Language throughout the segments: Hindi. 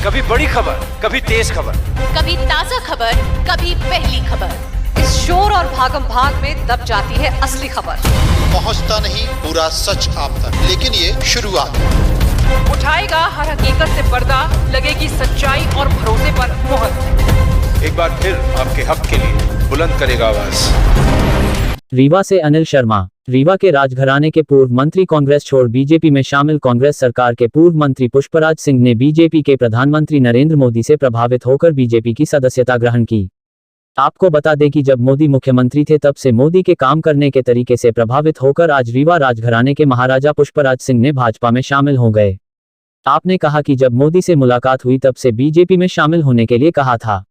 कभी बड़ी खबर, कभी तेज खबर, कभी ताजा खबर, कभी पहली खबर। इस शोर और भागम भाग में दब जाती है असली खबर। पहुंचता नहीं पूरा सच आप तक, लेकिन ये शुरुआत। उठाएगा हर हकीकत से पर्दा, लगेगी सच्चाई और भरोसे पर मुहर। एक बार फिर आपके हक के लिए बुलंद करेगा आवाज। रीवा से अनिल शर्मा। रीवा के राजघराने के पूर्व मंत्री कांग्रेस छोड़ बीजेपी में शामिल। कांग्रेस सरकार के पूर्व मंत्री पुष्पराज सिंह ने बीजेपी के प्रधानमंत्री नरेंद्र मोदी से प्रभावित होकर बीजेपी की सदस्यता ग्रहण की। आपको बता दें कि जब मोदी मुख्यमंत्री थे तब से मोदी के काम करने के तरीके से प्रभावित होकर आज रीवा राजघराने के महाराजा पुष्पराज सिंह ने भाजपा में शामिल हो गए। आपने कहा कि जब मोदी से मुलाकात हुई तब से बीजेपी में शामिल होने के लिए कहा था।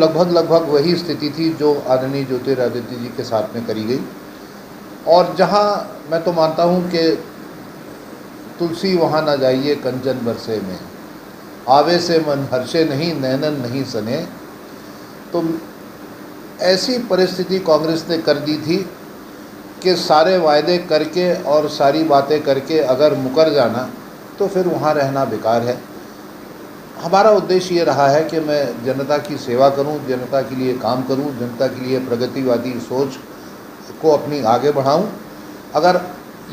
वो लगभग वही स्थिति थी जो आदरणीय ज्योतिरादित्य जी के साथ में करी गई। और जहाँ मैं तो मानता हूँ कि तुलसी वहाँ न जाइए कंचन बरसे में, आवे से मन हर्षे नहीं नैनन नहीं सने। तो ऐसी परिस्थिति कांग्रेस ने कर दी थी कि सारे वायदे करके और सारी बातें करके अगर मुकर जाना तो फिर वहाँ रहना बेकार है। हमारा उद्देश्य ये रहा है कि मैं जनता की सेवा करूं, जनता के लिए काम करूं, जनता के लिए प्रगतिवादी सोच को अपनी आगे बढ़ाऊं। अगर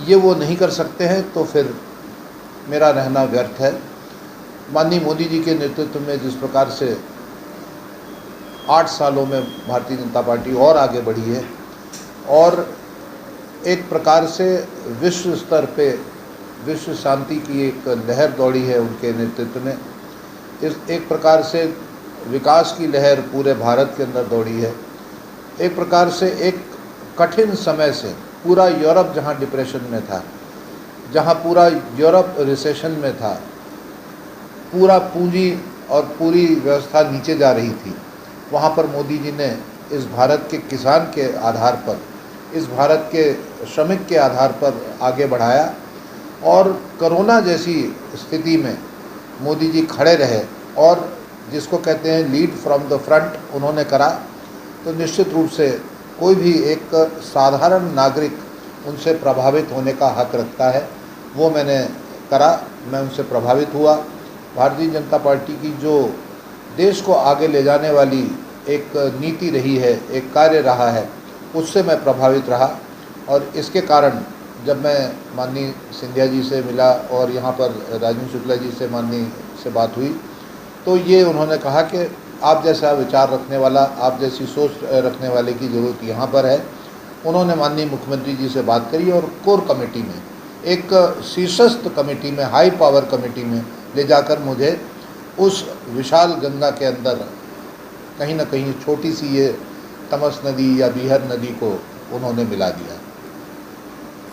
ये वो नहीं कर सकते हैं तो फिर मेरा रहना व्यर्थ है। माननीय मोदी जी के नेतृत्व में जिस प्रकार से 8 सालों में भारतीय जनता पार्टी और आगे बढ़ी है और एक प्रकार से विश्व स्तर पे विश्व शांति की एक लहर दौड़ी है उनके नेतृत्व में, इस एक प्रकार से विकास की लहर पूरे भारत के अंदर दौड़ी है। एक प्रकार से एक कठिन समय से पूरा यूरोप जहां डिप्रेशन में था, जहां पूरा यूरोप रिसेशन में था, पूरा पूंजी और पूरी व्यवस्था नीचे जा रही थी, वहां पर मोदी जी ने इस भारत के किसान के आधार पर, इस भारत के श्रमिक के आधार पर आगे बढ़ाया। और कोरोना जैसी स्थिति में मोदी जी खड़े रहे और जिसको कहते हैं लीड फ्रॉम द फ्रंट उन्होंने करा। तो निश्चित रूप से कोई भी एक साधारण नागरिक उनसे प्रभावित होने का हक रखता है, वो मैंने करा, मैं उनसे प्रभावित हुआ। भारतीय जनता पार्टी की जो देश को आगे ले जाने वाली एक नीति रही है, एक कार्य रहा है, उससे मैं प्रभावित रहा। और इसके कारण जब मैं माननीय सिंधिया जी से मिला और यहाँ पर राजनीव शुक्ला जी से माननीय से बात हुई तो ये उन्होंने कहा कि आप जैसा विचार रखने वाला, आप जैसी सोच रखने वाले की ज़रूरत यहाँ पर है। उन्होंने माननीय मुख्यमंत्री जी से बात करी और कोर कमेटी में, एक शीर्षस्थ कमेटी में, हाई पावर कमेटी में ले जाकर मुझे उस विशाल गंगा के अंदर कहीं ना कहीं छोटी सी ये तमस नदी या बीहर नदी को उन्होंने मिला दिया।